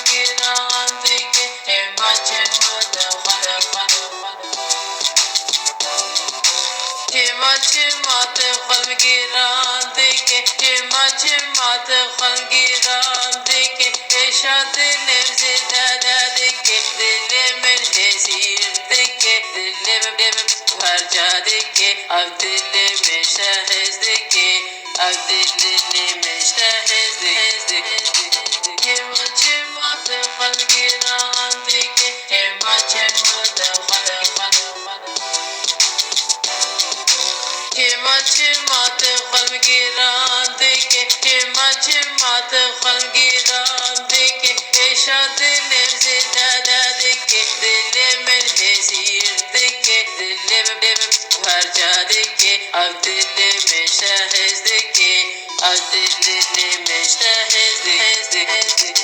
giran dike Chima te khalm giran dike Chima te khalm giran dike Eşa dilim zidada dike Dilim hezir dike Dilim harca dike Av dilim şahez dike Av dilim şahez dike Chima te khalm giran dike Chima te Chima te khalm giran dike Chima te khalm giran dike Eşa dilim zidada dike Dilim hezir dike Dilim harca dike Av dilim şahez dike Av dilim şahez dike